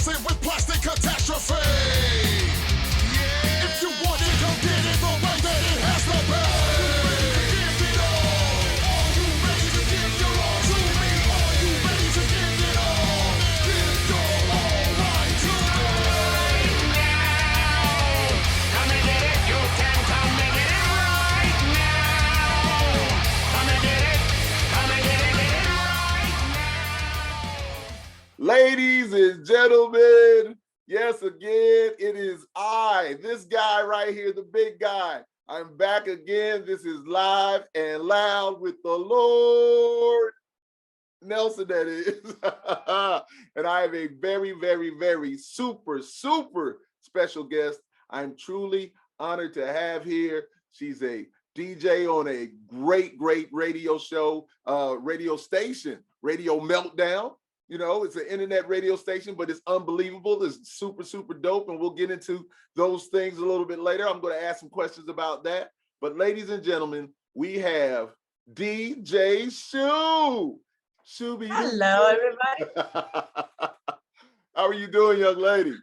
blasting with plastic catastrophe. Yeah. If you want it, come get it the way that it has to be. Give it all. Are you ready to give your all to me? Are you ready to give it all? Give your all right to me. Come and get it, you can come and get it right now. Come and get it, come and get it right now. Ladies and gentlemen, yes, again, it is I, this guy right here, the big guy. I'm back again. This is Live and Loud with the Lord Nelson, that is. And I have a very, very, very super special guest. I'm truly honored to have here. She's a DJ on a great radio show, radio station, Radio Meltdown. You know, it's an internet radio station, but it's unbelievable. It's super dope, and we'll get into those things a little bit later. I'm going to ask some questions about that. But ladies and gentlemen, we have DJ Shoo. Shoo, hello, everybody. How are you doing, young lady?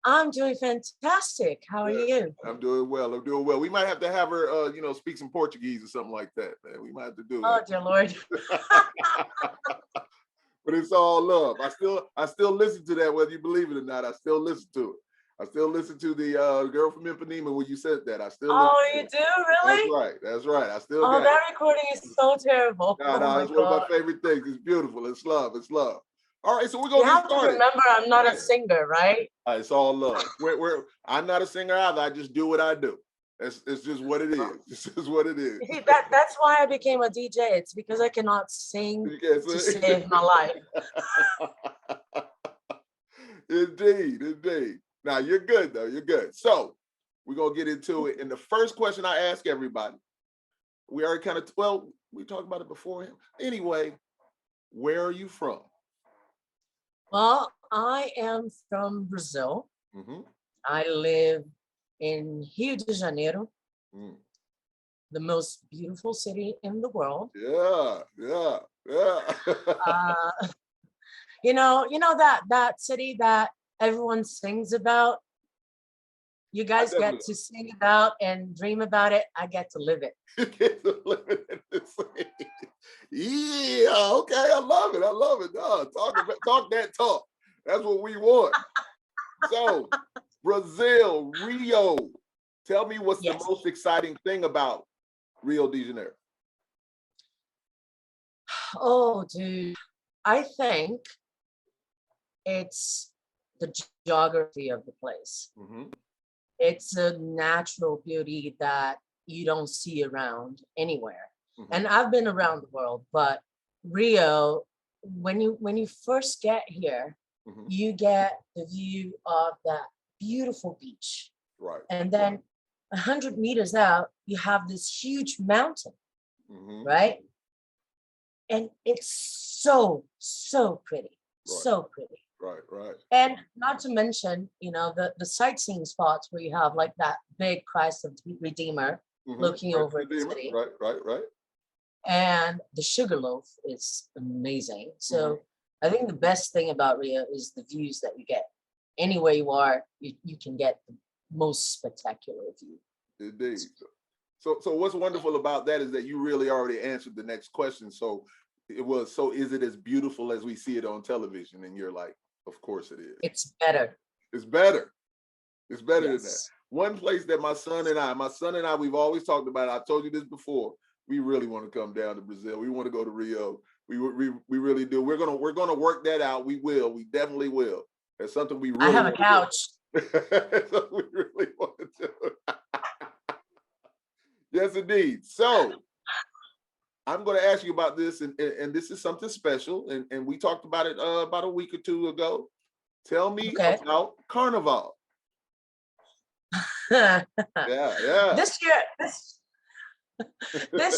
I'm doing fantastic. How are you? I'm doing well. We might have to have her, speak some Portuguese or something like that, man. We might have to do that. Oh, dear Lord. But it's all love. I still listen to that, whether you believe it or not. I still listen to it. I still listen to the girl from Ipanema when you said that. I still. Oh, you do, really? That's right. I still. Oh, that recording is so terrible. No, it's one of my favorite things. It's beautiful. It's love. All right, so we're gonna get started. You have to remember, I'm not a singer, right? It's all love. I'm not a singer either. I just do what I do. It's just what it is. It's just what it is. That's why I became a DJ. It's because I cannot sing to save my life. Indeed. Now, you're good, though. You're good. So we're going to get into it. And the first question I ask everybody, we already we talked about it before. Anyway, where are you from? Well, I am from Brazil. Mm-hmm. I live in Rio de Janeiro, the most beautiful city in the world. Yeah. You know that city that everyone sings about. You guys get to sing about and dream about it. I get to live it. You get to live it in the city. Yeah, okay, I love it. Talk that talk. That's what we want. So, Brazil, Rio. Tell me what's the most exciting thing about Rio de Janeiro? Oh, dude. I think it's the geography of the place. Mm-hmm. It's a natural beauty that you don't see around anywhere. Mm-hmm. And I've been around the world, but Rio, when you first get here, mm-hmm. you get the view of that beautiful beach. Right. And then 100 meters out, you have this huge mountain, mm-hmm. right? And it's so pretty, right. So pretty. Right. And not to mention, the sightseeing spots where you have like that big Christ of the Redeemer mm-hmm. looking Christ over the city. Right. And the sugarloaf is amazing. So mm-hmm. I think the best thing about Rio is the views that you get. Anywhere you are, you can get the most spectacular view. Indeed. So what's wonderful about that is that you really already answered the next question. So is it as beautiful as we see it on television? And you're like, of course it is. It's better. It's better than that. One place that my son and I, we've always talked about, I've told you this before, we really want to come down to Brazil. We want to go to Rio. We really do. We're gonna work that out. We definitely will. It's something we really I have a couch. So we really want to do. Yes, indeed. So I'm going to ask you about this, and this is something special, and we talked about it about a week or two ago. Tell me about Carnival. Yeah. This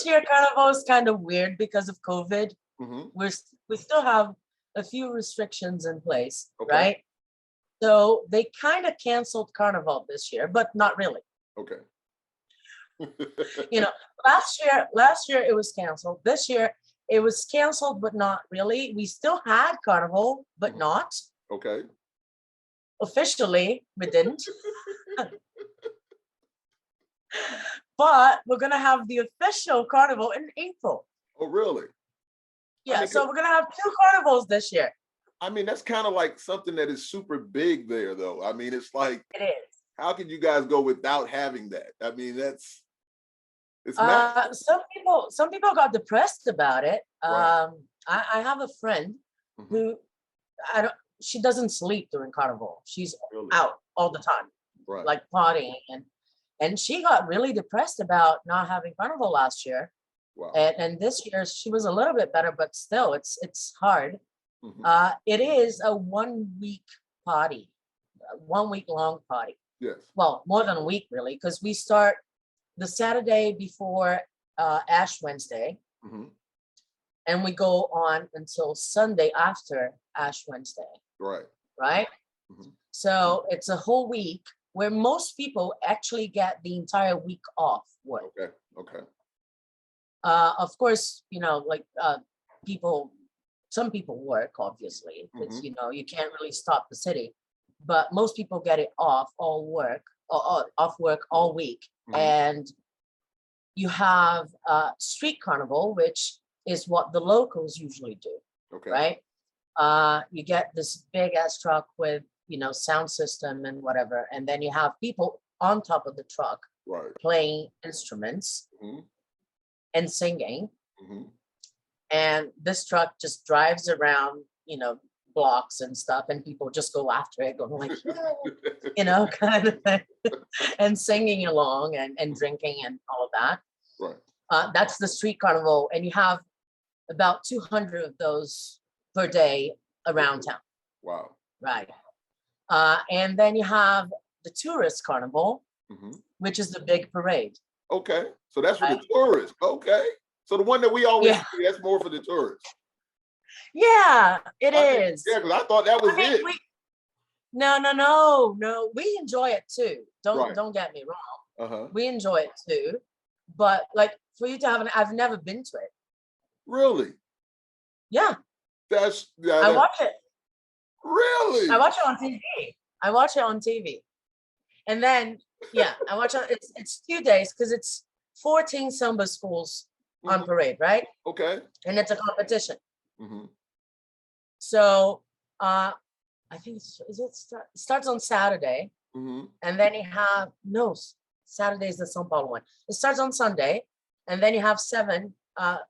year Carnival is kind of weird because of COVID. Mm-hmm. We still have a few restrictions in place, right? So they kind of canceled Carnival this year, but not really. Okay. Last year it was canceled. This year it was canceled, but not really. We still had Carnival, but not. Okay. officially, we didn't. But we're gonna have the official carnival in April. Oh, really? Yeah, mean, so we're gonna have 2 carnivals this year. I mean, that's kind of like something that is super big there, though. I mean, it's like, It is. how can you guys go without having that? I mean, it's massive. Some people got depressed about it. Right. I have a friend Mhm. who she doesn't sleep during carnival. She's Really? out all the time, Right. like partying, and she got really depressed about not having carnival last year. Wow. And this year she was a little bit better, but still it's hard. Mhm. It is a 1 week party, a 1 week long party. Yes. Well, more than a week really, because we start the Saturday before Ash Wednesday, Mhm. and we go on until Sunday after Ash Wednesday, Right. right? Mhm. So it's a whole week where most people actually get the entire week off work. Okay. Okay. Of course, like some people work, obviously, because Mhm. you can't really stop the city, but most people get it off off work all week. Mhm. And you have street carnival, which is what the locals usually do, Okay. right? You get this big ass truck with sound system and whatever, and then you have people on top of the truck Right. playing instruments Mhm. and singing. Mhm. And this truck just drives around, blocks and stuff, and people just go after it, going like, kind of thing, and singing along and drinking and all of that. Right. That's the street carnival, and you have about 200 of those per day around town, Wow. right? And then you have the tourist carnival, Mhm. which is the big parade. Okay. So that's for the Right. tourists. Okay. So the one that we always Yeah. see, that's more for the tourists. Yeah, it is. Yeah, because I thought that was I mean, it. no. We enjoy it too. Right. Don't get me wrong. Uh-huh. We enjoy it too. But like for you to I've never been to it. Really? Yeah, That's I watch it. really. I watch it on TV. I watch it on TV. And then I watch it. It's 2 days because it's 14 samba schools on Mhm. parade, right? Okay. And it's a competition. Mhm. So I think it starts on Saturday. Mhm. And then you have Saturday is the São Paulo one. It starts on Sunday, and then you have 7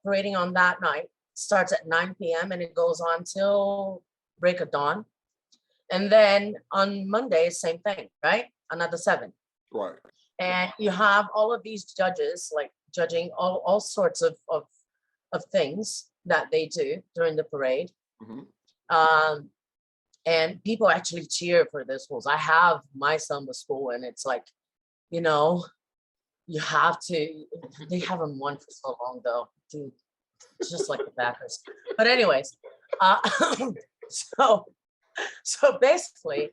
parading on that night. Starts at 9 p.m. and it goes on till break of dawn. And then on Monday, same thing, right? Another 7. Right. And you have all of these judges like judging all sorts of things that they do during the parade. Mhm. And people actually cheer for the schools. I have my samba school, and it's like, you have to. They haven't won for so long, though, dude. It's just like the Packers. But anyways, so basically,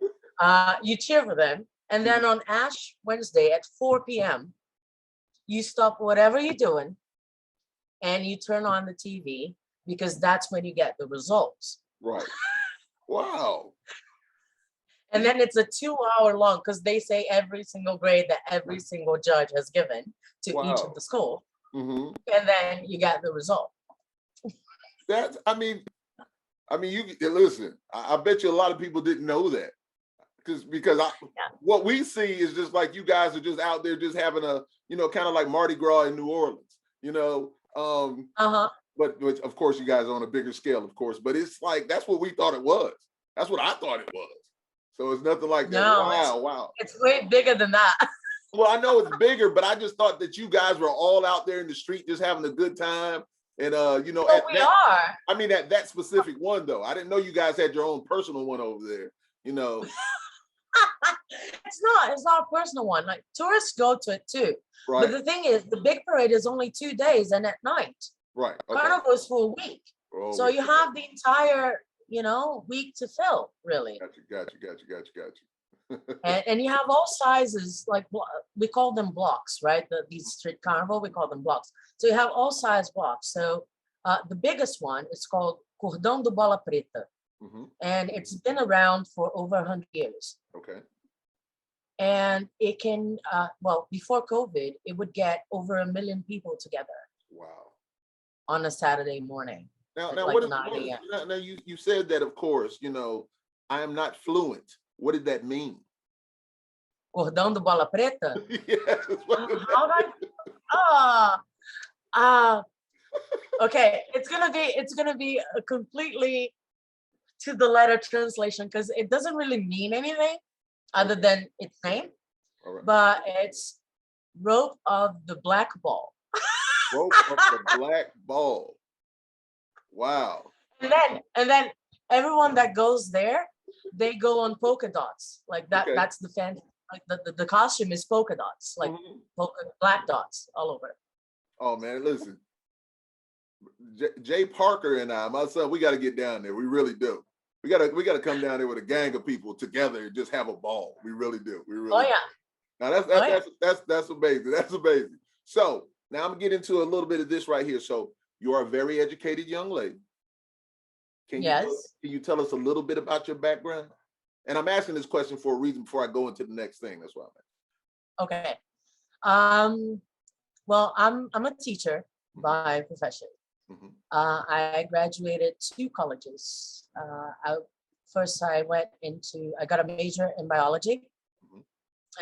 you cheer for them, and then on Ash Wednesday at 4 p.m., you stop whatever you're doing, and you turn on the TV because that's when you get the results. Right. Wow. And then it's a 2-hour long because they say every single grade that every single judge has given to each of Wow. the school. Mhm. And then you get the result. That's I mean, you listen, I bet you a lot of people didn't know that. Because what we see is just like you guys are just out there just having a, kind of like Mardi Gras in New Orleans, but which of course you guys are on a bigger scale, of course, but it's like that's what we thought it was. That's what I thought it was. So it's nothing like that. No, Wow. It's way bigger than that. Well, I know it's bigger, but I just thought that you guys were all out there in the street just having a good time. And Well, we are. are. I mean, at that specific one though. I didn't know you guys had your own personal one over there, It's not a personal one. Like tourists go to it too. Right. But the thing is, the big parade is only 2 days and at night. Right. Okay. Carnival is for a week. Oh, So you have the entire, week to fill, really. Got you. And you have all sizes, like we call them blocks, right? These street carnival, we call them blocks. So you have all size blocks. So the biggest one is called Cordão do Bola Preta. Mhm. And it's been around for over 100 years. Okay. And it can, well, before COVID, it would get over 1 million people together Wow. on a Saturday morning Now, at now, like 9 a.m. now you said that, of course, you know, I am not fluent. What did that mean? Cordão do Bola Preta? Yes. What did How do I? Ah, ah. Okay, it's gonna be a completely to the letter translation because it doesn't really mean anything other Okay. than its name, All right. but it's rope of the black ball. Rope of the black ball. Wow. And then everyone that goes there, they go on polka dots like that. Okay. That's the fan. Like the costume is polka dots, like Mhm. black dots all over. Oh man, listen. Jay Parker and I, my son, we got to get down there. We really do. We gotta come down there with a gang of people together and just have a ball. We really do. We really Oh do. yeah. Now Oh, yeah. that's amazing. That's amazing. So now I'm gonna get into a little bit of this right here. So you are a very educated young lady. Yes. Can you tell us a little bit about your background? And I'm asking this question for a reason before I go into the next thing. That's why I'm asking. Okay. Well, I'm a teacher by profession. Mhm. I graduated 2 colleges. First, I got a major in biology, Mhm.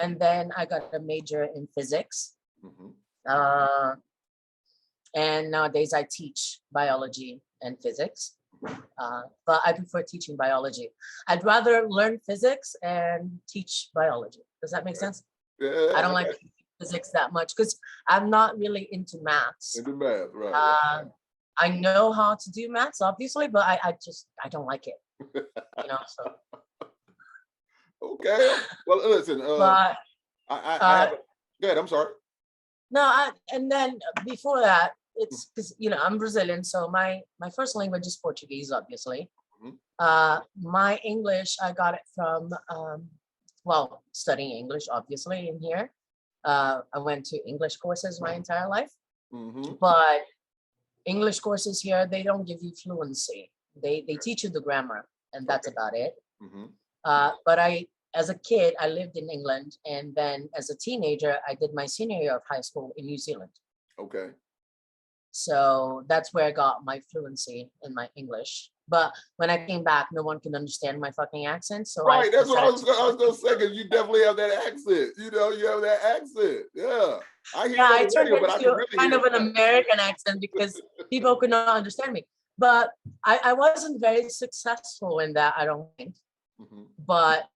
and then I got a major in physics. Mhm. And nowadays I teach biology and physics. But I prefer teaching biology. I'd rather learn physics and teach biology. Does that make sense? Yeah, I don't like physics that much because I'm not really into maths. into math, right? I know how to do maths, obviously, but I don't like it. So. Okay. Well, listen. But I have. Go ahead. I'm sorry. no, and then before that, it's because I'm Brazilian, so my first language is Portuguese, obviously. Mhm. My English, I got it from studying English, obviously, in here. I went to English courses my entire life, Mhm. but English courses here, they don't give you fluency. They teach you the grammar, and that's Okay. about it. Mhm. But as a kid, I lived in England, and then as a teenager, I did my senior year of high school in New Zealand. Okay. So that's where I got my fluency in my English. But when I came back, no one can understand my fucking accent. So Right. That's what I was decided going to say. Because you definitely have that accent. You have that accent. Yeah. I hear yeah, it on I the turned radio, but I can into really kind hear of an it. American accent because people could not understand me. But I wasn't very successful in that, I don't think. Mhm. But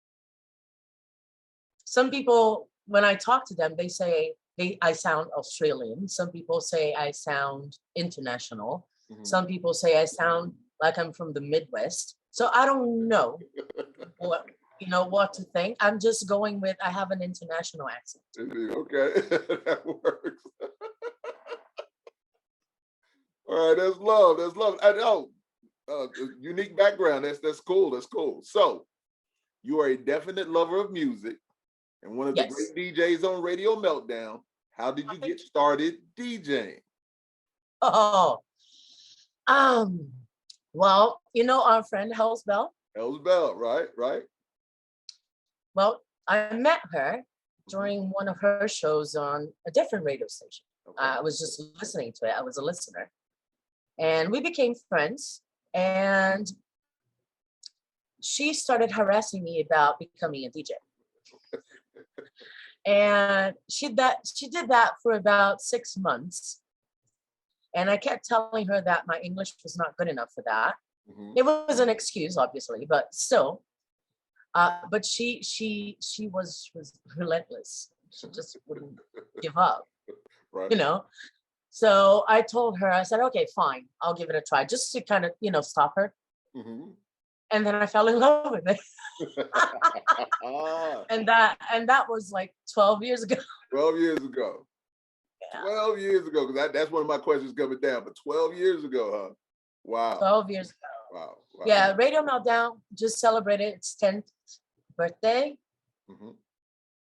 some people, when I talk to them, they say I sound Australian. Some people say I sound international. Mhm. Some people say I sound like I'm from the Midwest. So I don't know what to think. I'm just going with I have an international accent. Okay. That works. All right. That's love. That's love. I know. Unique background. That's cool. That's cool. So you are a definite lover of music and one of the Yes. great DJs on Radio Meltdown. How did you get started DJing? Oh, well, our friend Hell's Bell. Hell's Bell, right? Right. Well, I met her during one of her shows on a different radio station. Okay. I was just listening to it. I was a listener. And we became friends. And she started harassing me about becoming a DJ. And she did that for about 6 months. And I kept telling her that my English was not good enough for that. Mhm. It was an excuse, obviously, but still. But she was relentless. She just wouldn't give up, Right. So I told her, I said, okay, fine, I'll give it a try, just to kind of, stop her. Mhm. And then I fell in love with it. Ah, And that was like 12 years ago. 12 years ago. Yeah. 12 years ago, because that's one of my questions coming down. But 12 years ago, huh? Wow. 12 years ago. Wow. Wow. Yeah, Radio Meltdown just celebrated its 10th birthday. Mhm.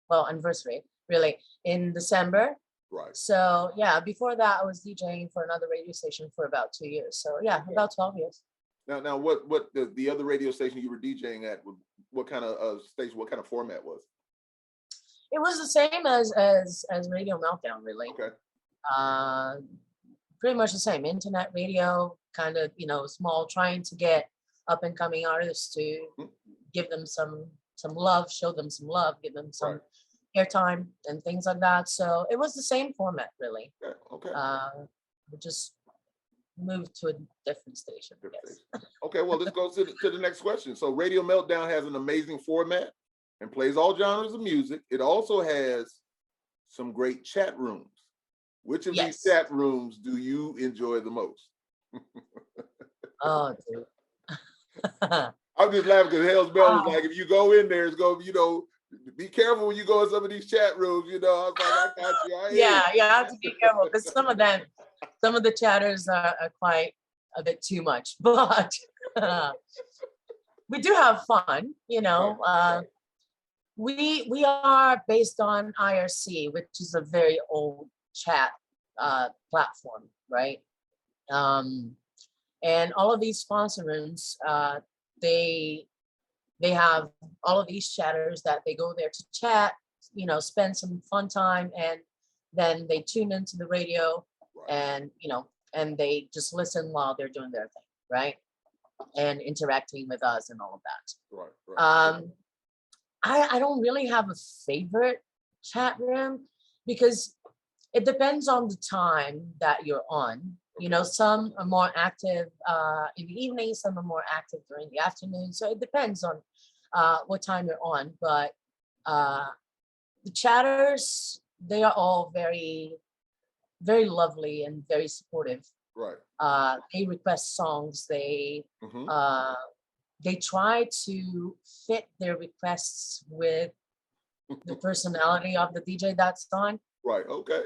Well, anniversary, really, in December. Right. So yeah, before that, I was DJing for another radio station for about 2 years. So yeah, about 12 years. Now, what the other radio station you were DJing at? what kind of station? What kind of format was It was the same as Radio Meltdown, really. it? Okay. Pretty much the same. Internet radio, kind of, small, trying to get up and coming artists to Mhm. give them some love, show them some love, give them some Right. airtime and things like that. So it was the same format, really. Okay. Okay. We just moved to a different station, I Different guess. station. Okay. Well, let's go to the next question. So Radio Meltdown has an amazing format and plays all genres of music. It also has some great chat rooms. Which of these Yes. chat rooms do you enjoy the most? Oh, dude. I'm just laughing because Hell's Bell was Oh. like, if you go in there, it's going to, be careful when you go in some of these chat rooms. I was like, I got you. I hear Yeah, you. you have to be careful because some of the chatters are quite a bit too much, but we do have fun, Right. We are based on IRC, which is a very old chat platform, right? And all of these sponsor rooms, they have all of these chatters that they go there to chat, spend some fun time, and then they tune into the radio, Right. and and they just listen while they're doing their thing, right? And interacting with us and all of that. Right. I don't really have a favorite chat room because it depends on the time that you're on. Some are more active in the evening, some are more active during the afternoon. So it depends on what time you're on. But the chatters, they are all very, very lovely and very supportive. Right. They request songs. Mhm. They try to fit their requests with the personality of the DJ that's on. Right. Okay.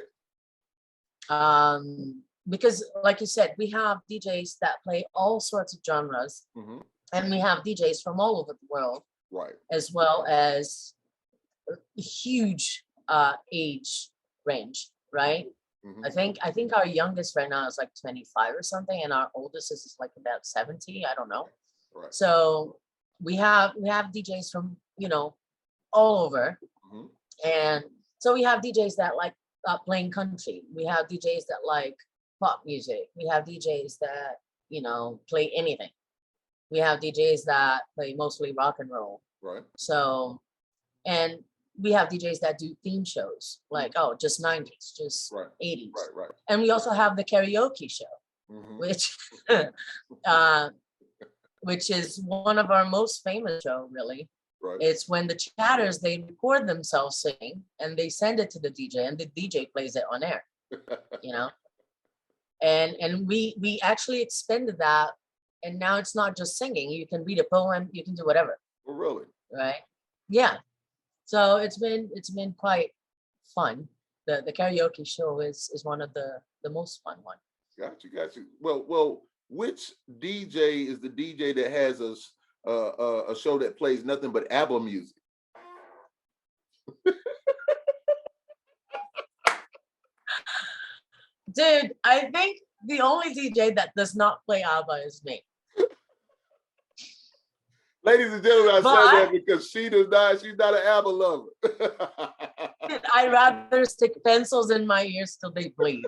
Because like you said, we have DJs that play all sorts of genres, Mhm. and we have DJs from all over the world, Right. as well as a huge age range, right? Mhm. I think our youngest right now is like 25 or something, and our oldest is like about 70. I don't know. Right. So we have DJs from all over, Mhm. and so we have DJs that like playing country. We have DJs that like pop music. We have DJs that play anything. We have DJs that play mostly rock and roll. Right. So, and we have DJs that do theme shows, like just 90s, just Right. 80s. Right. And we also have the karaoke show, Mhm. which which is one of our most famous show, really. Right. It's when the chatters, they record themselves singing and they send it to the DJ, and the DJ plays it on air, and we actually expanded that, and now it's not just singing. You can read a poem, you can do whatever, Well, really? right? Yeah. So it's been quite fun. The karaoke show is one of the most fun one. Got you. Well, which DJ is the DJ that has a show that plays nothing but ABBA music? Dude, I think the only DJ that does not play ABBA is me. Ladies and gentlemen, I But- say that because she's not an ABBA lover. I'd rather stick pencils in my ears till they bleed.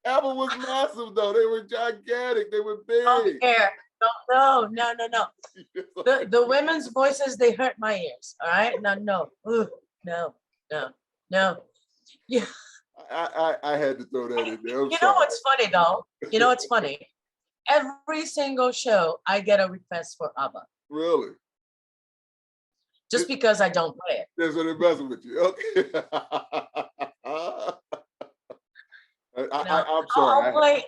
ABBA was massive though. They were gigantic. They were big. Don't care. No. The women's voices, they hurt my ears. All right. No. Ooh, no. Yeah. I had to throw that in there. I'm You know sorry. what's funny though? You know what's funny? Every single show, I get a request for ABBA. Really? Just because I don't play it. That's what they're messing with you. Okay. I'm sorry. I'll play.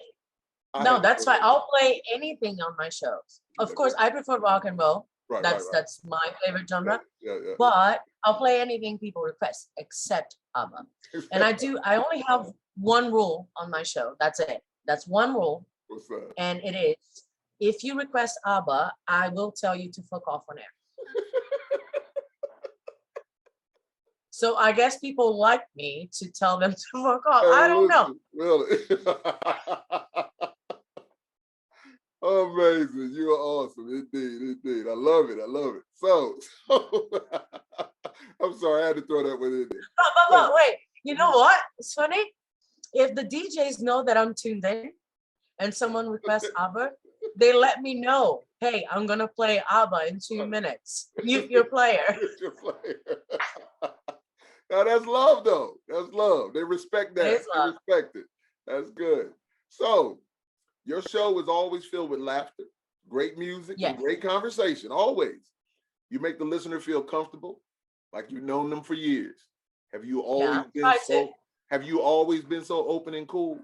I No, had to that's throw fine. that I'll play anything on my shows. Of course, I prefer rock and roll. Right, That's my favorite genre. Yeah. But I'll play anything people request except ABBA. And I only have one rule on my show. That's it. That's one rule. What's that? And it is, if you request ABBA, I will tell you to fuck off on air. So I guess people like me to tell them to fuck off. I don't know. Really? Amazing. You are awesome. Indeed, indeed. I love it. I love it. So I'm sorry, I had to throw that one in there. But wait, you know what? It's funny. If the DJs know that I'm tuned in and someone requests ABBA, they let me know, hey, I'm gonna play ABBA in 2 minutes. Mute your player. Your player. Now that's love though. That's love. They respect that. It is love. They respect it. That's good. So your show is always filled with laughter, great music, and Yes. great conversation. Always. You make the listener feel comfortable, like you've known them for years. Have you always have you always been so open and cool?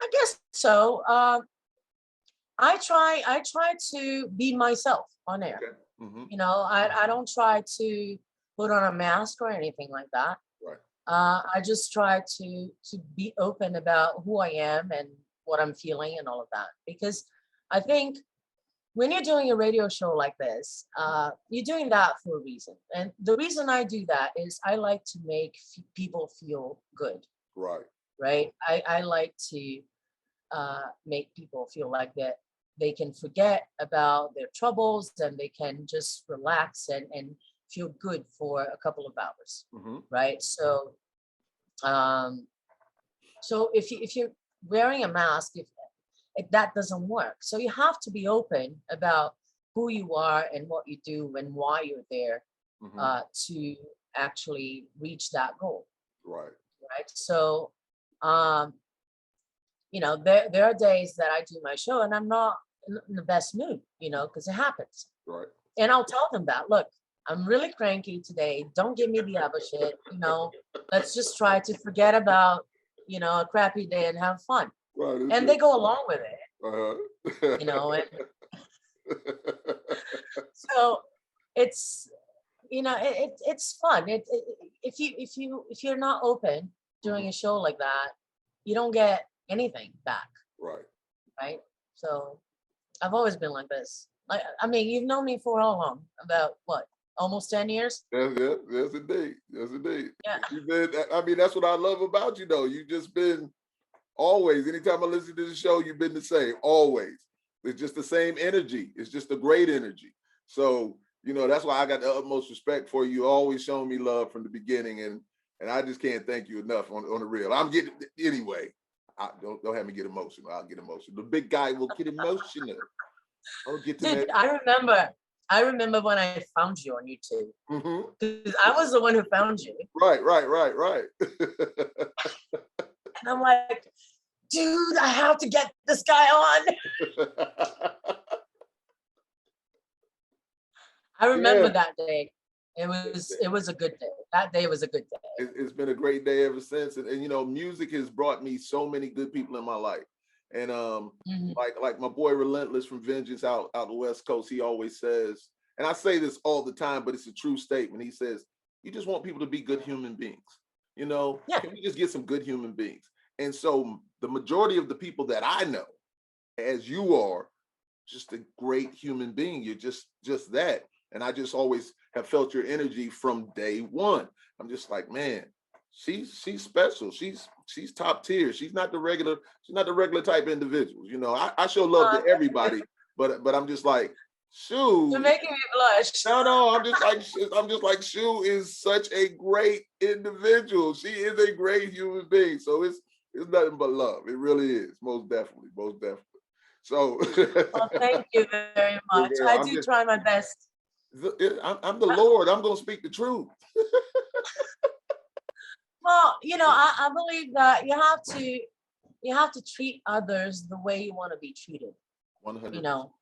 I guess so. I try to be myself on air. Okay. Mhm. You know, I don't try to put on a mask or anything like that. Right. I just try to be open about who I am and what I'm feeling and all of that. Because I think when you're doing a radio show like this, you're doing that for a reason. And the reason I do that is I like to make people feel good, Right. right? I like to make people feel like that they can forget about their troubles and they can just relax and feel good for a couple of hours, Mm-hmm. right? So so if you're wearing a mask, if that doesn't work, so you have to be open about who you are and what you do and why you're there Mm-hmm. to actually reach that goal, Right. right? So you know, there are days that I do my show and I'm not in the best mood, you know, because it happens. Right. And I'll tell them that, look, I'm really cranky today. Don't give me the other shit, you know. Let's just try to forget about, you know, a crappy day and have fun. Right. And they go along with it, Uh-huh. you know. And so it's, you know, it's fun. If you're not open doing a show like that, you don't get anything back, Right. right? So I've always been like this. Like, I mean, you've known me for how long? About what? Almost 10 years? Yes, indeed. Yes, indeed. Yeah. You've been, I mean, that's what I love about you, though. You've just been always, anytime I listen to the show, you've been the same, always. It's just the same energy. It's just a great energy. So, you know, that's why I got the utmost respect for you. Always shown me love from the beginning. And I just can't thank you enough on the real. I'm getting, anyway, don't have me get emotional. I'll get emotional. The big guy will get emotional. I'll get to Dude, that. I remember when I found you on YouTube. Mm-hmm. Because I was the one who found you. Right. And I'm like, dude, I have to get this guy on. I remember that day. It was a good day. That day was a good day. It's been a great day ever since. And you know, music has brought me so many good people in my life. And like my boy Relentless from Vengeance out the West Coast, he always says, and I say this all the time, but it's a true statement. He says, you just want people to be good human beings. You know, can we just get some good human beings? And so the majority of the people that I know, as you are, just a great human being. You're just that. And I just always have felt your energy from day one. I'm just like, man, she's special. She's top tier. She's not the regular type individuals. You know, I show love to everybody, but I'm just like, Shoo. You're making me blush. No, I'm just like Shoo is such a great individual. She is a great human being. So it's nothing but love. It really is. Most definitely. So well, thank you very much. I do try my best. I'm the Lord. I'm going to speak the truth. Well, you know, I believe that you have to treat others the way you want to be treated. 100%. You know,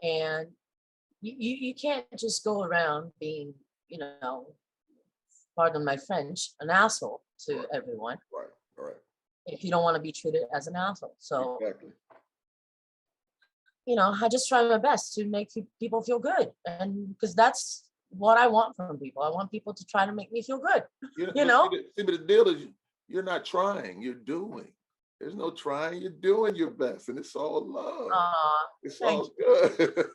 and you can't just go around being, you know, pardon my French, an asshole to everyone. Right. If you don't want to be treated as an asshole. So exactly. You know, I just try my best to make people feel good. And because that's what I want from people. I want people to try to make me feel good. You know? See, but the deal is you're not trying, you're doing. There's no trying, you're doing your best. And it's all love. It's all good.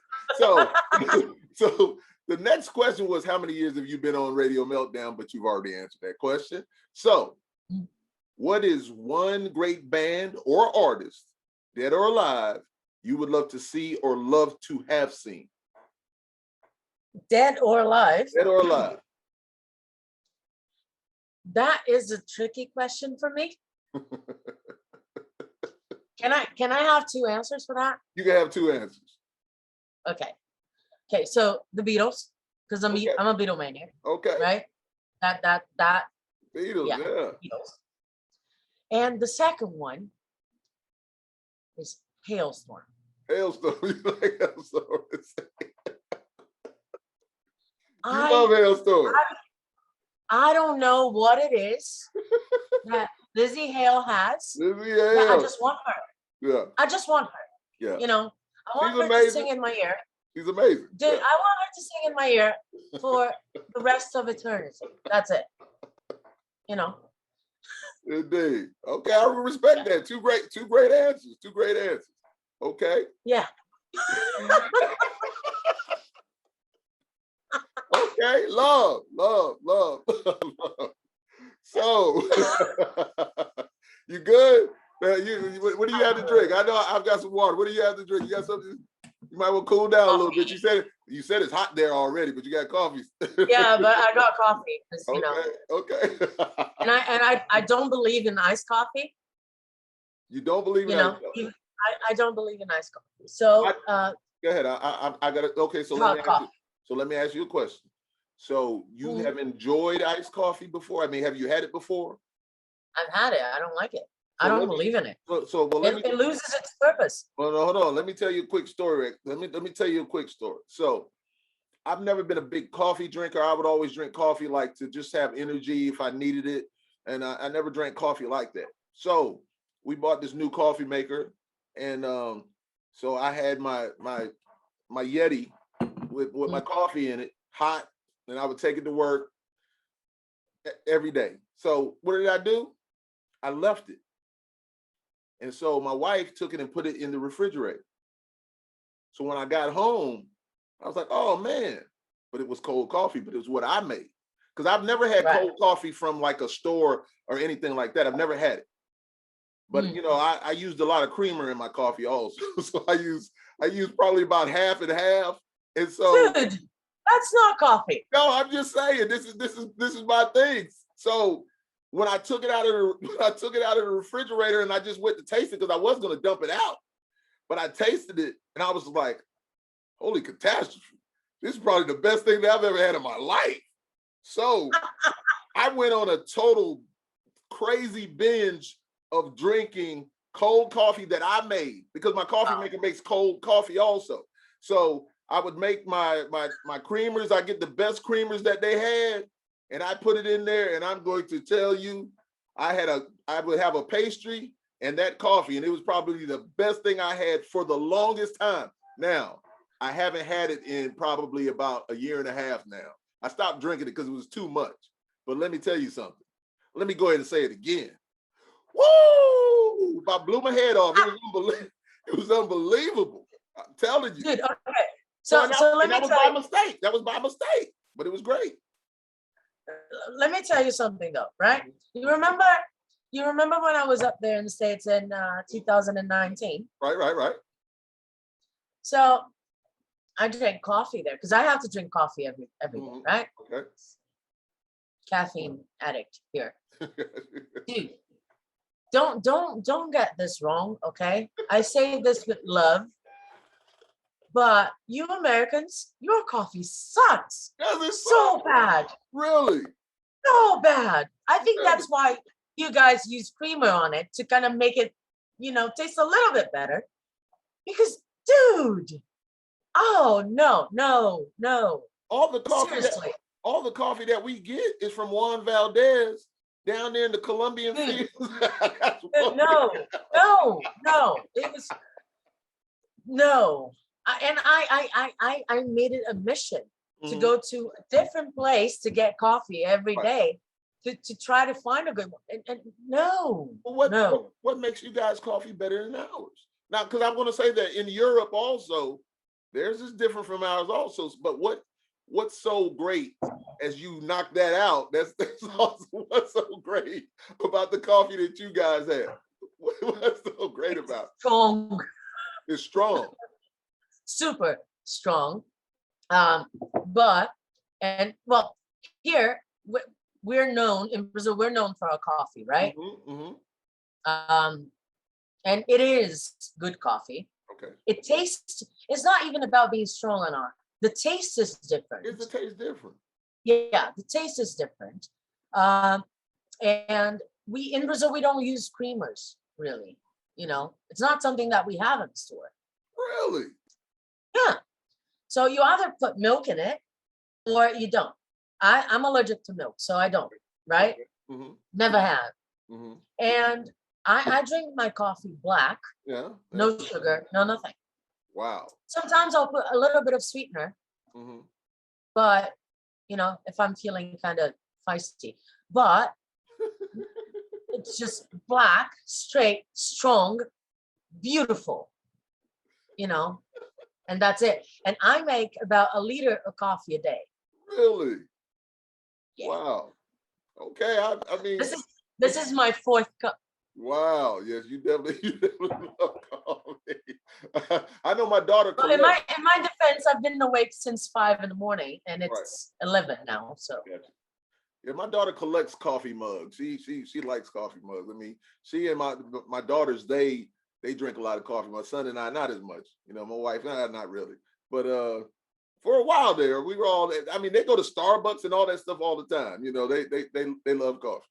So the next question was, how many years have you been on Radio Meltdown? But you've already answered that question. So what is one great band or artist dead or alive, you would love to see or love to have seen? Dead or alive? Dead or alive? That is a tricky question for me. Can I have two answers for that? You can have two answers. Okay. Okay, so the Beatles, because Okay. I'm a Beatlemaniac, Okay. right? That Beatles, yeah, yeah. Beatles. And the second one is Hailstorm. Hailstorm. You like Hailstorm? You I love Hailstorm. I don't know what it is that Lizzie Hale has. Lizzie That I Hale. just want her. Yeah, I just want her. yeah. You know, I want She's her to amazing. sing in my ear. She's amazing. Dude, I want her to sing in my ear for the rest of eternity. That's it. You know. Indeed. Okay, I respect that. Two great answers. Two great answers. Okay. Yeah. Okay. Love. So, you good? What do you have to drink? I know I've got some water. What do you have to drink? You got something? You might want to cool down a little bit. You said it's hot there already, but you got coffee. Yeah, but I got coffee because you know. Okay. And I don't believe in iced coffee. You don't believe in You know, iced coffee? I don't believe in iced coffee. So Go ahead. I got it. Okay, so let me ask you a question. So you have enjoyed iced coffee before? I mean, have you had it before? I've had it. I don't like it. I don't believe in it. It loses its purpose. Well, no, hold on. Let me tell you a quick story. Let me tell you a quick story. So I've never been a big coffee drinker. I would always drink coffee like to just have energy if I needed it. And I never drank coffee like that. So we bought this new coffee maker. And so I had my Yeti with my coffee in it, hot, and I would take it to work every day. So what did I do? I left it. And so my wife took it and put it in the refrigerator. So when I got home, I was like, oh man, but it was cold coffee, but it was what I made. Because I've never had cold coffee from like a store or anything like that. I've never had it. But you know, I used a lot of creamer in my coffee also. So I used probably about half and half. And so dude, that's not coffee. No, I'm just saying this is my thing. So when I took it out of the refrigerator and I just went to taste it because I was gonna dump it out, but I tasted it and I was like, holy catastrophe. This is probably the best thing that I've ever had in my life. So I went on a total crazy binge of drinking cold coffee that I made because my coffee maker makes cold coffee also. So I would make my creamers. I get the best creamers that they had, and I put it in there. And I'm going to tell you, I would have a pastry and that coffee, and it was probably the best thing I had for the longest time. Now, I haven't had it in probably about a year and a half now. I stopped drinking it because it was too much. But let me tell you something. Let me go ahead and say it again. Woo! I blew my head off. It was unbelievable. I'm telling you. Dude, okay. So let me tell you. That was by mistake, but it was great. Let me tell you something though, right? You remember when I was up there in the States in 2019? Right. So I drank coffee there because I have to drink coffee every day, right? Okay. Caffeine addict here. Dude, don't get this wrong, okay? I say this with love. But you Americans, your coffee sucks. So bad. Really? So bad. I think that's why you guys use creamer on it to kind of make it, taste a little bit better. Because, dude, oh, no. All the coffee Seriously. all the coffee that we get is from Juan Valdez down there in the Colombian fields. No. It was, no. I made it a mission to go to a different place to get coffee every day to try to find a good one. And no. Well, what makes you guys coffee better than ours? Now, because I'm going to say that in Europe also, theirs is different from ours also. But what's so great as you knock that out? That's also what's so great about the coffee that you guys have. What's so great about it? Strong, It's strong. super strong. But and well, here we're known in Brazil. We're known for our coffee, right? And it is good coffee. Okay. It tastes. It's not even about being strong or not. The taste is different. Is the taste different? Yeah, the taste is different. And we in Brazil we don't use creamers really. It's not something that we have in the store. Really? Yeah. So you either put milk in it or you don't. I'm allergic to milk, so I don't. Right? Mm-hmm. Never have. Mm-hmm. And I drink my coffee black. Yeah. No sugar, no nothing. Wow. Sometimes I'll put a little bit of sweetener, Mm-hmm. but if I'm feeling kind of feisty. But it's just black, straight, strong, beautiful, and that's it. And I make about a liter of coffee a day. Really? Yeah. Wow. Okay. I mean, this is my fourth cup. wow. Yes, you definitely love coffee. I know my daughter. Well, in my defense, I've been awake since 5 a.m. and it's 11 now. So. Gotcha. Yeah, my daughter collects coffee mugs. She likes coffee mugs. I mean, she and my daughters, they drink a lot of coffee. My son and I, not as much. My wife, not really. But for a while there, we were all. I mean, they go to Starbucks and all that stuff all the time. They love coffee.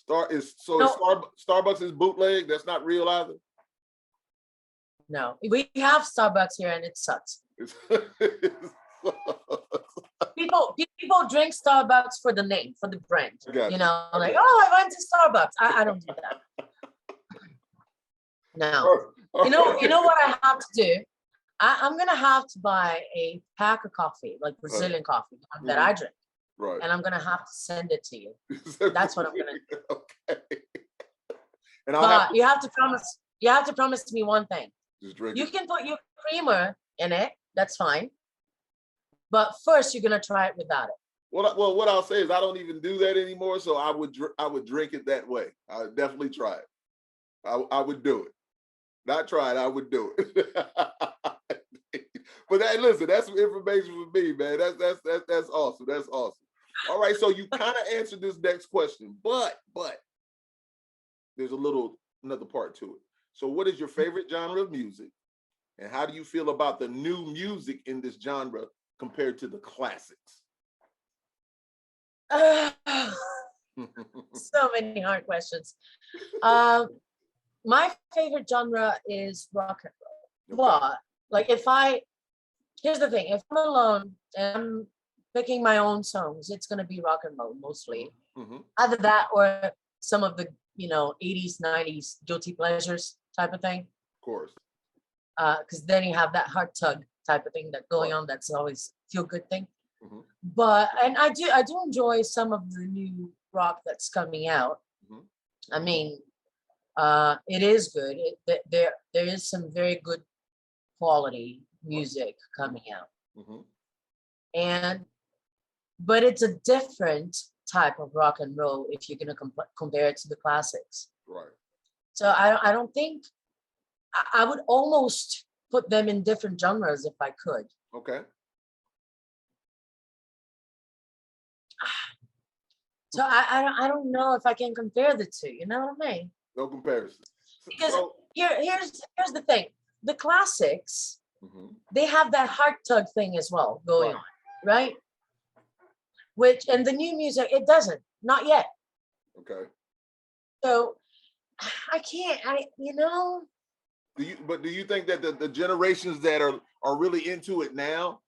Starbucks is bootleg. That's not real either. No, we have Starbucks here and it sucks. People drink Starbucks for the name, for the brand. Like, oh, I went to Starbucks. I don't do that. No. You know what I have to do? I'm gonna have to buy a pack of coffee, like Brazilian coffee that I drink. Right. And I'm gonna have to send it to you. That's what I'm gonna do. Okay. But you have to promise me one thing. Just drink You it. can put your creamer in it, that's fine. But first you're gonna try it without it. Well, what I'll say is I don't even do that anymore. So I would drink it that way. I would definitely try it. I would do it. Not try it. I would do it. But listen, that's some information for me, man. That's awesome. That's awesome. All right. So you kind of answered this next question, but there's another part to it. So what is your favorite genre of music, and how do you feel about the new music in this genre compared to the classics? So many hard questions. My favorite genre is rock and roll. But here's the thing, if I'm alone and I'm picking my own songs, it's gonna be rock and roll mostly. Mm-hmm. Either that or some of the 80s, 90s guilty pleasures type of thing. Of course. Because then you have that heart tug type of thing that going on that's always feel good thing. Mm-hmm. But and I do enjoy some of the new rock that's coming out. Mm-hmm. I mean, it is good. There is some very good quality music coming out. Mm-hmm. But it's a different type of rock and roll if you're gonna compare it to the classics. Right. So I don't think I would almost put them in different genres if I could. Okay. So I don't know if I can compare the two. You know what I mean? No comparison. Because here's the thing. The classics, mm-hmm. they have that heart tug thing as well going on, right? And the new music, it doesn't. Not yet. Okay. So I can't. Do you think that the generations that are really into it now,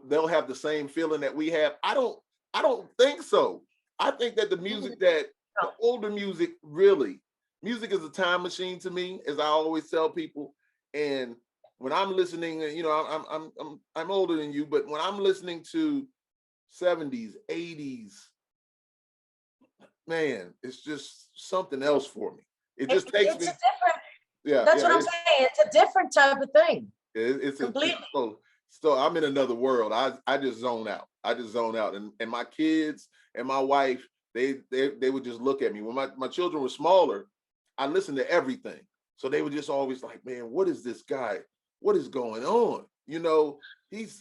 they'll have the same feeling that we have? I don't think so. I think that the music the older music, really, music is a time machine to me, as I always tell people. And when I'm listening, I'm older than you, but when I'm listening to 70s, 80s, man, it's just something else for me. It just takes me. That's what I'm saying. It's a different type of thing. It's completely. So I'm in another world. I just zone out. And my kids and my wife, they would just look at me. When my children were smaller, I listened to everything. So they were just always like, man, what is this guy? What is going on? You know, he's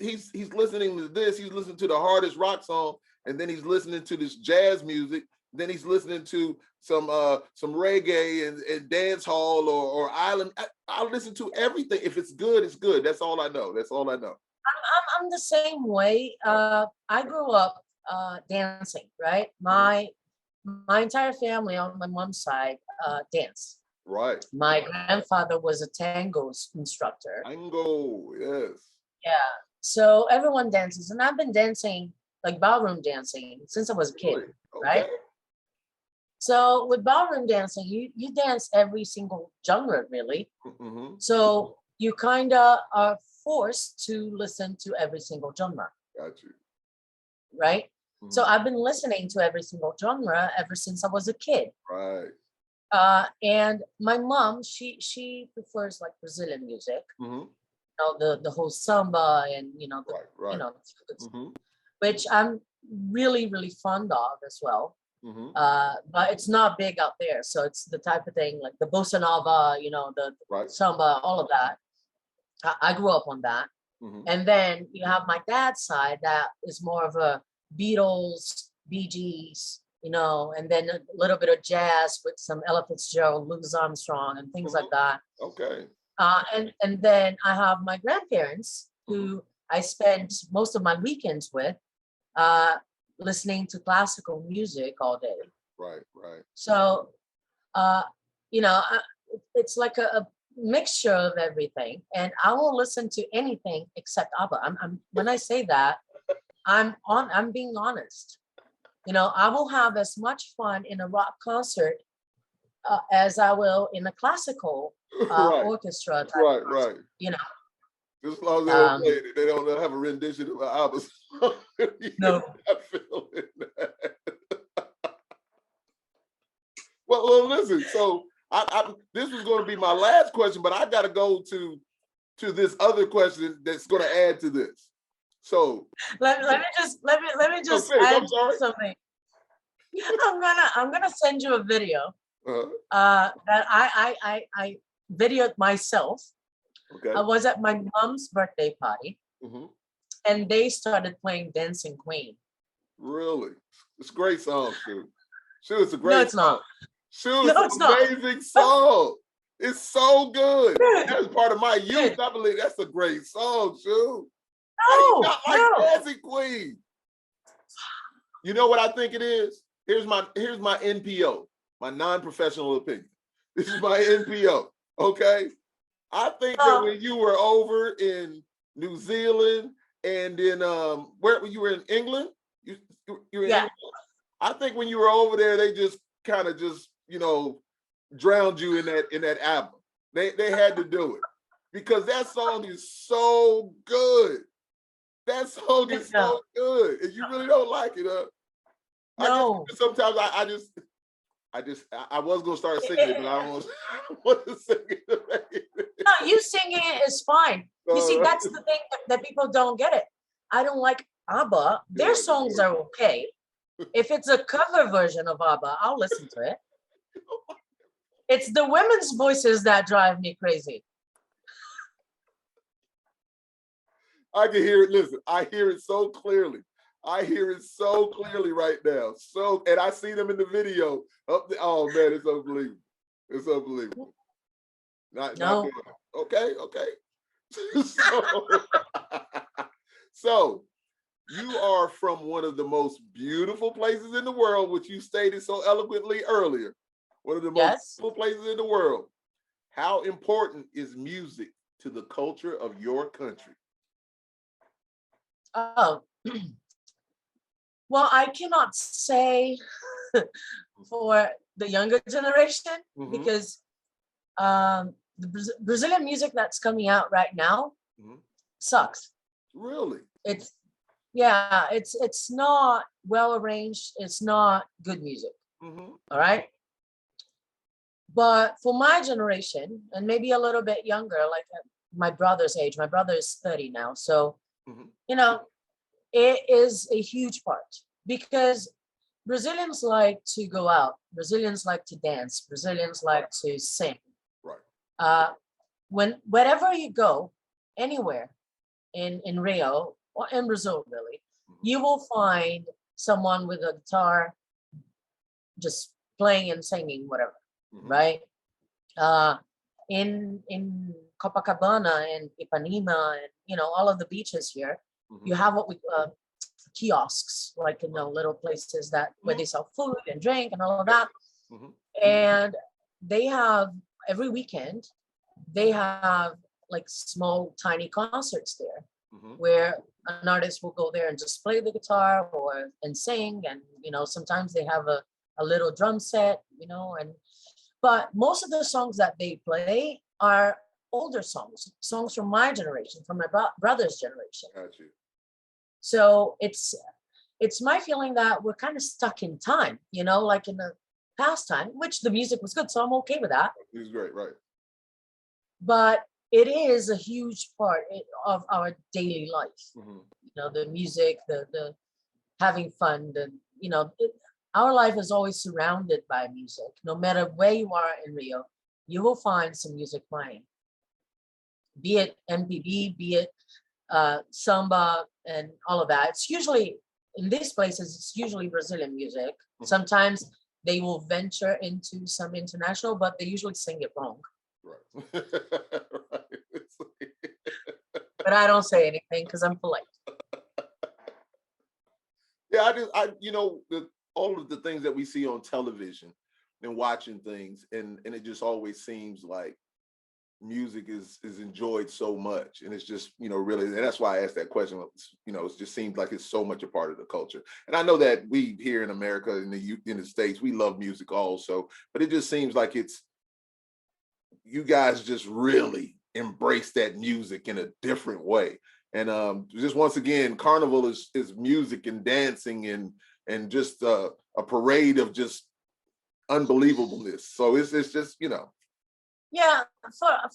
listening to this, he's listening to the hardest rock song, and then he's listening to this jazz music, then he's listening to some reggae and dance hall or island. I listen to everything. If it's good, it's good. That's all I know. That's all I know. I'm the same way. I grew up dancing, right? My entire family on my mom's side danced. Right. My grandfather was a tango instructor. Tango, yes. Yeah. So everyone dances, and I've been dancing like ballroom dancing since I was a kid, Really? Okay. right? So with ballroom dancing, you dance every single genre, really. Mm-hmm. So you kind of are forced to listen to every single genre, Got you. right? Mhm. So I've been listening to every single genre ever since I was a kid. Right. And my mom, she prefers like Brazilian music, Mm-hmm. you know, the whole samba and Right. you know, Mm-hmm. which I'm really really fond of as well. Mm-hmm. But it's not big out there, so it's the type of thing like the bossa nova, you know, the Right. samba, all of that. I grew up on that. Mm-hmm. And then you have my dad's side that is more of a Beatles, Bee Gees, you know, and then a little bit of jazz with some Ella Fitzgerald, Louis Armstrong, and things like that. Okay. And then I have my grandparents who I spent most of my weekends with, listening to classical music all day. Right. Right. So, you know, it's like a mixture of everything, and I will listen to anything except ABBA. I'm when I say that, I'm being honest. You know, I will have as much fun in a rock concert as I will in a classical Right. orchestra. Right. Right. You know, Just as long as they don't play it, they don't have a rendition of an album. No. I feel it. Well, listen. So I this was going to be my last question, but I got to go to this other question that's going to add to this. So let me just finish. add I'm sorry. something. I'm gonna send you a video Uh-huh. that I videoed myself. Okay. I was at my mom's birthday party, Mhm. and they started playing Dancing Queen. Really, it's a great song, Shoo. Shoo, it's a great No, it's song. not. Shoo, No, it's it's an not. amazing song. It's so good. Dude. That's part of my youth. Dude. I believe that's a great song, Shoo. How you No, not like no. Dancing Queen? You know what I think it is? Here's my NPO, my non-professional opinion. This is my NPO. Okay. I think that when you were over in New Zealand and in where you were in England, you were in Yeah. England. I think when you were over there, they just kind of just drowned you in that album. They had to do it because that song is so good. That song is so good. And you really don't like it, huh? No. I guess sometimes I was gonna start singing it, but I don't want to sing it. No, you singing it is fine. You see, Right. that's the thing that people don't get it. I don't like ABBA. Their songs are okay. If it's a cover version of ABBA, I'll listen to it. It's the women's voices that drive me crazy. I can hear it. Listen, I hear it so clearly. I hear it so clearly right now. And I see them in the video. Oh man, it's unbelievable. It's unbelievable. Not bad. Okay. So you are from one of the most beautiful places in the world, which you stated so eloquently earlier. One of the most beautiful places in the world. How important is music to the culture of your country? Oh, well, I cannot say for the younger generation because the Brazilian music that's coming out right now sucks. Really? It's not well arranged. It's not good music. All right. But for my generation, and maybe a little bit younger, like my brother's age, my brother is 30 now. So, it is a huge part because Brazilians like to go out. Brazilians like to dance. Brazilians like to sing. Right. Wherever you go, anywhere in Rio or in Brazil, really, you will find someone with a guitar just playing and singing, whatever, right? In Copacabana and Ipanema and all of the beaches here, you have what we kiosks, like little places that where they sell food and drink and all of that. And they have every weekend they have like small tiny concerts there where an artist will go there and just play the guitar and sing, and sometimes they have a little drum set, but most of the songs that they play are older songs from my generation, from my brother's generation. Got you. So it's my feeling that we're kind of stuck in time, like in the past time, which the music was good, so I'm okay with that. It was great, right? But it is a huge part of our daily life. The music, the having fun, our life is always surrounded by music. No matter where you are in Rio, you will find some music playing. Be it MPB, be it samba and all of that. It's usually, in these places, it's usually Brazilian music. Sometimes they will venture into some international, but they usually sing it wrong. Right. But I don't say anything because I'm polite. Yeah, all of the things that we see on television and watching things, and it just always seems like music is enjoyed so much, and it's just really, and that's why I asked that question. It just seems like it's so much a part of the culture. And I know that we here in America, in the States, we love music also, but it just seems like you guys just really embrace that music in a different way. And just once again, Carnival is music and dancing and just a parade of just unbelievableness. So it's just Yeah,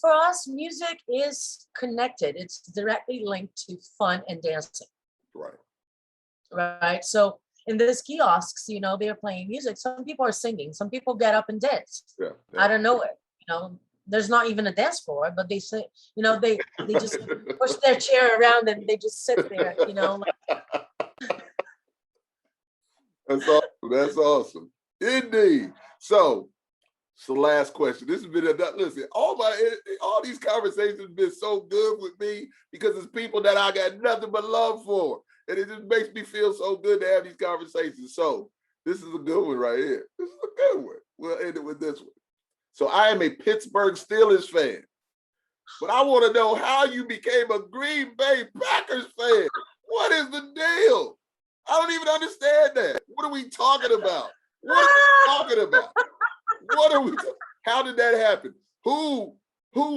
for us, music is connected. It's directly linked to fun and dancing. Right. So in these kiosks, they're playing music. Some people are singing. Some people get up and dance. Yeah. Out of nowhere. There's not even a dance floor, but they say, they just push their chair around and they just sit there. That's awesome. That's awesome. Indeed. So it's the last question. This has been listen, all these conversations have been so good with me because it's people that I got nothing but love for. And it just makes me feel so good to have these conversations. So this is a good one right here. This is a good one. We'll end it with this one. So I am a Pittsburgh Steelers fan, but I want to know how you became a Green Bay Packers fan. What is the deal? I don't even understand that. What are we talking about? What are we talking about? How did that happen? Who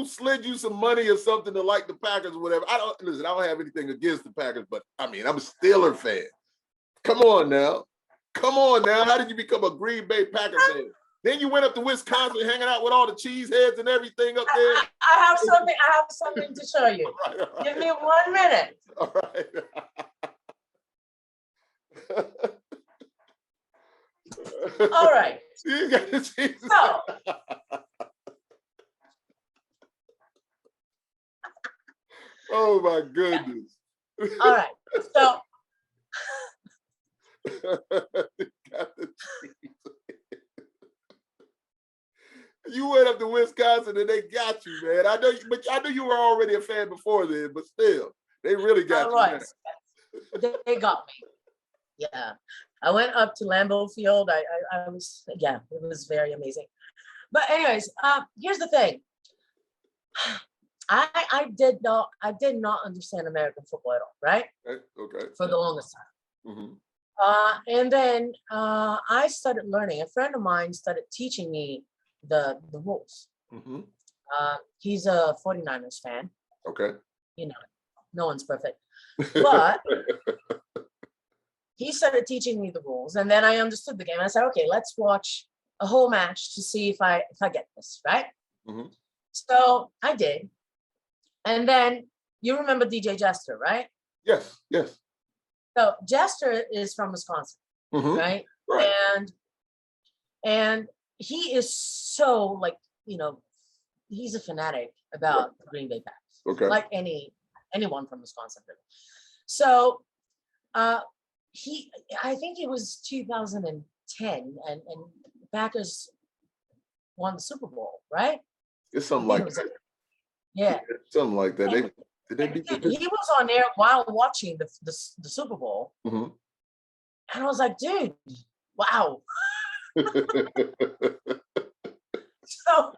slid you some money or something to like the Packers or whatever? I don't have anything against the Packers, but I'm a Steeler fan. Come on now. How did you become a Green Bay Packers fan? Then you went up to Wisconsin hanging out with all the cheeseheads and everything up there. I have something to show you. All right. Give me 1 minute. All right. All right. You got the cheese. So, oh my goodness. all right. So got the cheese. You went up to Wisconsin and they got you, man. I know you were already a fan before then, but still, they really got you. Man. They got me. Yeah. I went up to Lambeau Field. I was, it was very amazing. But anyways, here's the thing. I did not understand American football at all, right? Okay. For the longest time. And then I started learning. A friend of mine started teaching me the rules. He's a 49ers fan. Okay. No one's perfect. But he started teaching me the rules, and then I understood the game. I said, okay, let's watch a whole match to see if I get this, right? So I did. And then you remember DJ Jester, right? Yes. So Jester is from Wisconsin, right? Right. And he is so like, he's a fanatic about the Green Bay Packers, Okay. like anyone from Wisconsin, really. So I think it was 2010, and the Packers won the Super Bowl, right? It's something I think like it was, that. yeah. Something like that. And, Did they beat dude, he was on there while watching the Super Bowl, hmm and I was like, dude, wow. So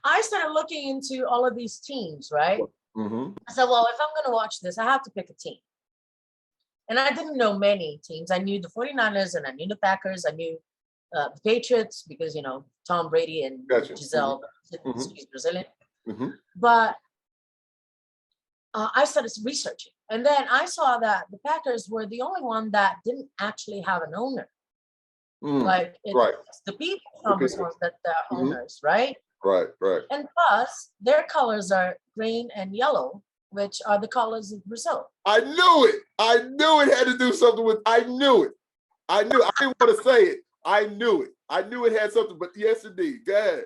I started looking into all of these teams, right? hmm I said, well, if I'm going to watch this, I have to pick a team. And I didn't know many teams. I knew the 49ers and I knew the Packers. I knew the Patriots because, Tom Brady and Gotcha. Giselle, Mhm. she's Brazilian. hmm But I started researching. And then I saw that the Packers were the only one that didn't actually have an owner. Like Right. it's the people from Okay. Wisconsin that they're Mhm. owners, right? Right. Right. And plus, their colors are green and yellow, which are the colors of Brazil. I knew it. I knew it had to do something with. I knew it. I knew. I didn't want to say it. I knew it. I knew it had something. But yes, indeed. Go ahead.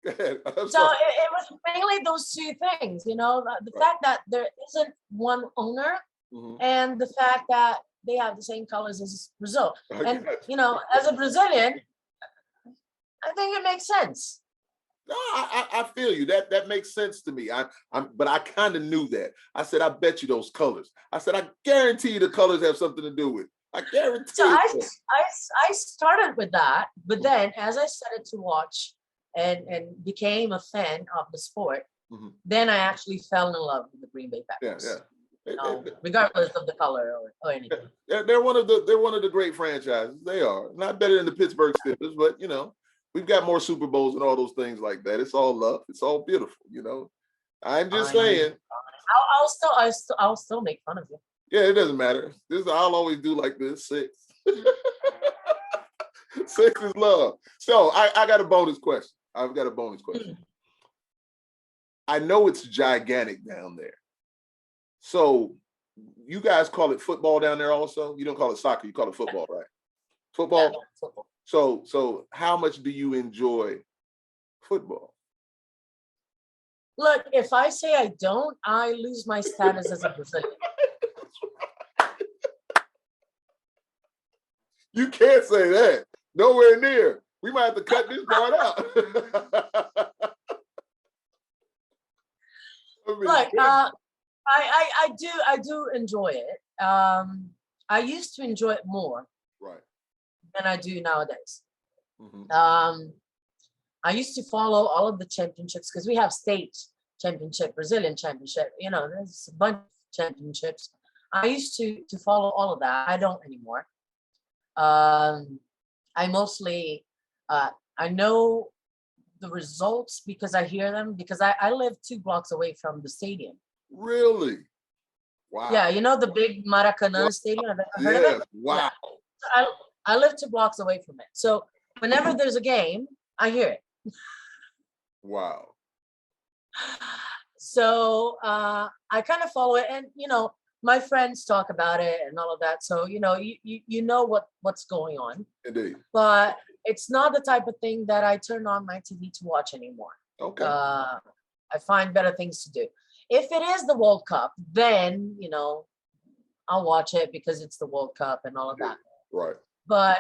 Go ahead. I'm So sorry. it was mainly those two things, the Right. fact that there isn't one owner Mhm. and the fact that they have the same colors as Brazil. I And, got you. as a Brazilian, I think it makes sense. No, I feel you. That makes sense to me. But I kind of knew that. I said, I bet you those colors. I said, I guarantee you the colors have something to do with it. I guarantee So it. I started with that, but then as I started to watch and became a fan of the sport, Mhm. then I actually fell in love with the Green Bay Yeah, Packers. yeah. Regardless of the color or anything. They're one of the great franchises. They are not better than the Pittsburgh Steelers, but we've got more Super Bowls and all those things like that. It's all love. It's all beautiful. I'm just saying. I'll still make fun of you. Yeah, it doesn't matter. I'll always do like this. 6. 6 is love. So I got a bonus question. I've got a bonus question. I know it's gigantic down there. So you guys call it football down there also? You don't call it soccer, you call it football, right? Football? Yeah, football. So how much do you enjoy football? Look, if I say I don't, I lose my status as a Brazilian. You can't say that. Nowhere near. We might have to cut this part out. Look, I do enjoy it. I used to enjoy it more right. than I do nowadays. Mhm. I used to follow all of the championships because we have state championship, Brazilian championship, there's a bunch of championships. I used to follow all of that. I don't anymore. I mostly, I know the results because I hear them because I live 2 blocks away from the stadium. Really? Wow. Yeah, the big Maracanã stadium. Have you ever heard of it? Wow. Yeah. So I live 2 blocks away from it. So whenever there's a game, I hear it. Wow. So I kind of follow it, and my friends talk about it and all of that. So you know what's going on. Indeed. But it's not the type of thing that I turn on my TV to watch anymore. Okay. I find better things to do. If it is the World Cup, then I'll watch it because it's the World Cup and all of that. Right. But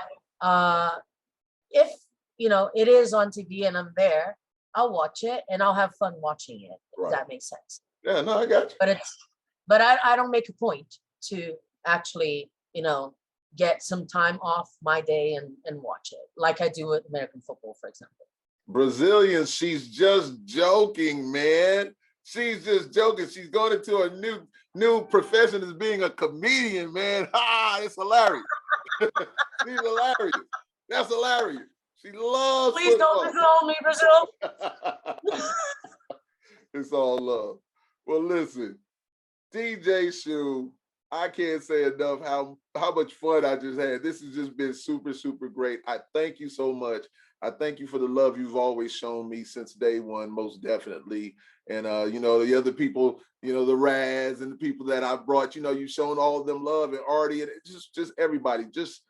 if it is on TV and I'm there, I'll watch it and I'll have fun watching it. Right. If that makes sense. Yeah, no, I got you. But I don't make a point to actually, get some time off my day and watch it like I do with American football, for example. Brazilian, she's just joking, man. She's just joking. She's going into a new profession as being a comedian, man. It's hilarious. She's hilarious. That's hilarious. She loves Please football. don't disown me, Brazil. It's all love. Well, listen, DJ Shoo, I can't say enough how much fun I just had. This has just been super, super great. I thank you so much. I thank you for the love you've always shown me since day one, most definitely. And, the other people, the Raz and the people that I've brought, you've shown all of them love, and Artie and just everybody. Just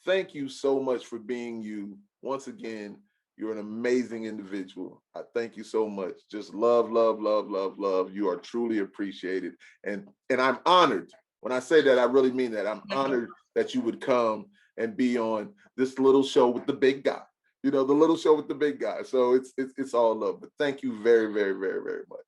thank you so much for being you. Once again, you're an amazing individual. I thank you so much. Just love, love, love, love, love. You are truly appreciated. And I'm honored. When I say that, I really mean that. I'm honored that you would come and be on this little show with the big guy. You know, the little show with the big guy. So it's all love. But thank you very, very, very, very much.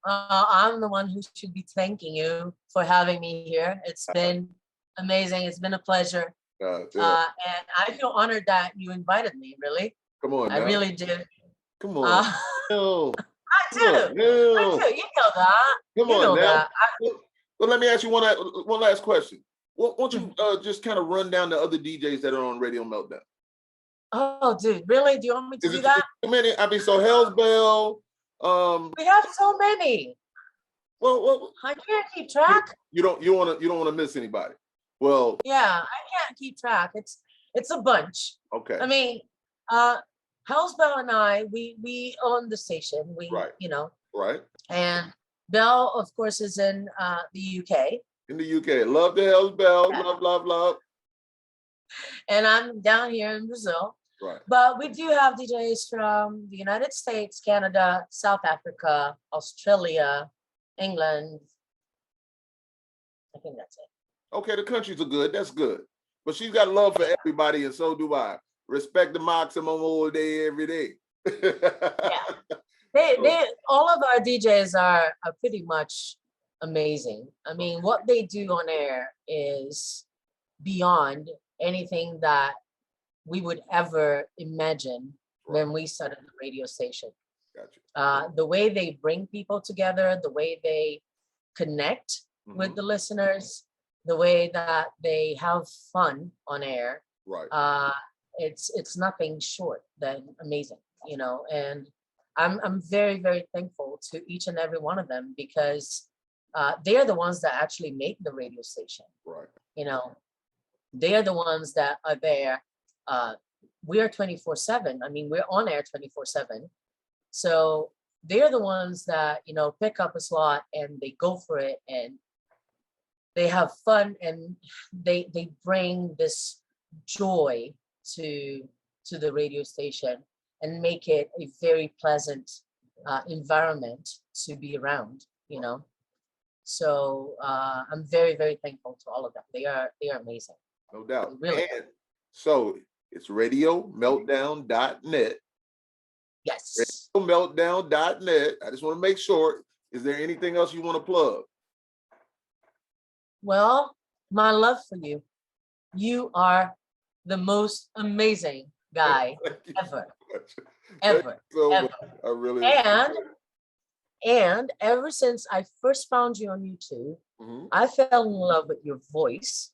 I'm the one who should be thanking you for having me here. It's been amazing. It's been a pleasure. Yeah. And I feel honored that you invited me, really. Come on, I now. really did. Come on. No. I do. No. I do. You know that. Come you on know now. that. Well, let me ask you one last question. Won't you just kind of run down the other DJs that are on Radio Meltdown? Oh, dude, really? Do you want me to do that? Too many? I mean, so Hell's Bell. We have so many. Well, I can't keep track. You don't want to miss anybody. Well, Yeah, I can't keep track. It's a bunch. okay. I mean, Hell's Bell and I, we own the station. Right. You know. Right. And Bell, of course, is in the UK. In the UK. Love the Hell's Bell. Yeah. Love, love, love. And I'm down here in Brazil. Right. But we do have DJs from the United States, Canada, South Africa, Australia, England. I think that's it. Okay, the countries are good. That's good. But she's got love for everybody, and so do I. Respect the maximum all day, every day. Yeah. They all of our DJs are pretty much amazing. I mean, what they do on air is beyond anything that we would ever imagine when we started the radio station. Gotcha. The way they bring people together, the way they connect with the listeners, the way that they have fun on air. Right. It's nothing short than amazing, you know. And I'm very, very thankful to each and every one of them, because they're the ones that actually make the radio station. Right. You know, they are the ones that are there. We are 24/7. I mean, we're on air 24/7. So they're the ones that, you know, pick up a slot and they go for it, and they have fun, and they bring this joy to the radio station and make it a very pleasant environment to be around, you know. So I'm very, very thankful to all of them. They are amazing. No doubt. Really. And so it's radiomeltdown.net. Yes. Radiomeltdown.net. I just want to make sure. Is there anything else you want to plug? Well, my love for you. You are the most amazing guy ever. Ever. So Ever. much. I really And ever since I first found you on YouTube, I fell in love with your voice.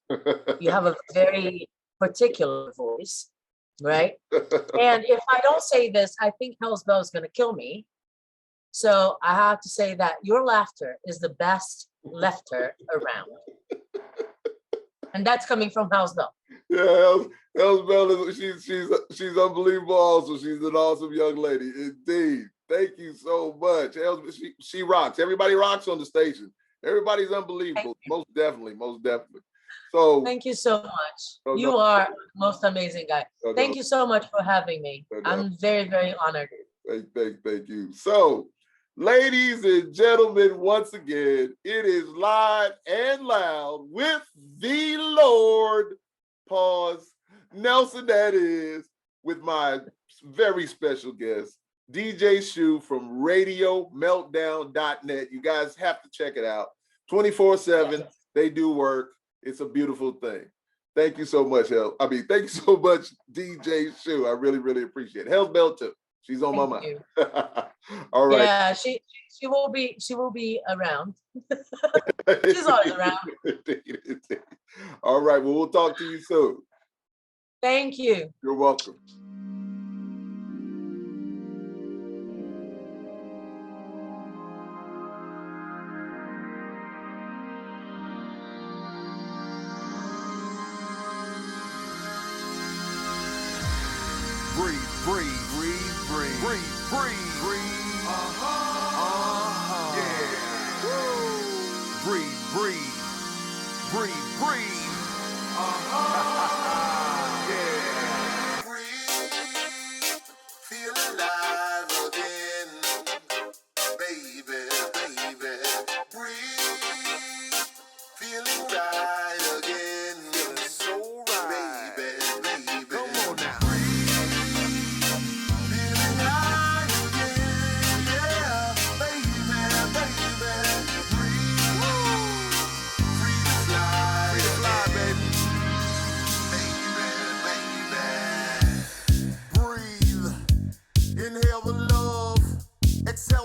You have a very particular voice, right? And if I don't say this, I think Hell's Bell is going to kill me. So I have to say that your laughter is the best laughter around. And that's coming from Hell's Bell. Yeah, Hell's Bell is she's unbelievable. Also, she's an awesome young lady, indeed. Thank you so much. She rocks. Everybody rocks on the station. Everybody's unbelievable. Most definitely, most definitely. So thank you so much. You are the most amazing guy. Thank you so much for having me. I'm very, very honored. Thank you. So, ladies and gentlemen, once again, it is live and loud with the Lord, pause, Nelson, that is, with my very special guest, DJ Shoo from radiomeltdown.net. You guys have to check it out. 24/7, they do work. It's a beautiful thing. Thank you so much, thank you so much, DJ Shoo. I really, really appreciate it. Hell's Bell too. She's on my mind. All right. Yeah, she will be around. She's always around. All right. Well, we'll talk to you soon. Thank you. You're welcome.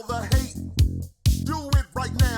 the hate. Do it right now.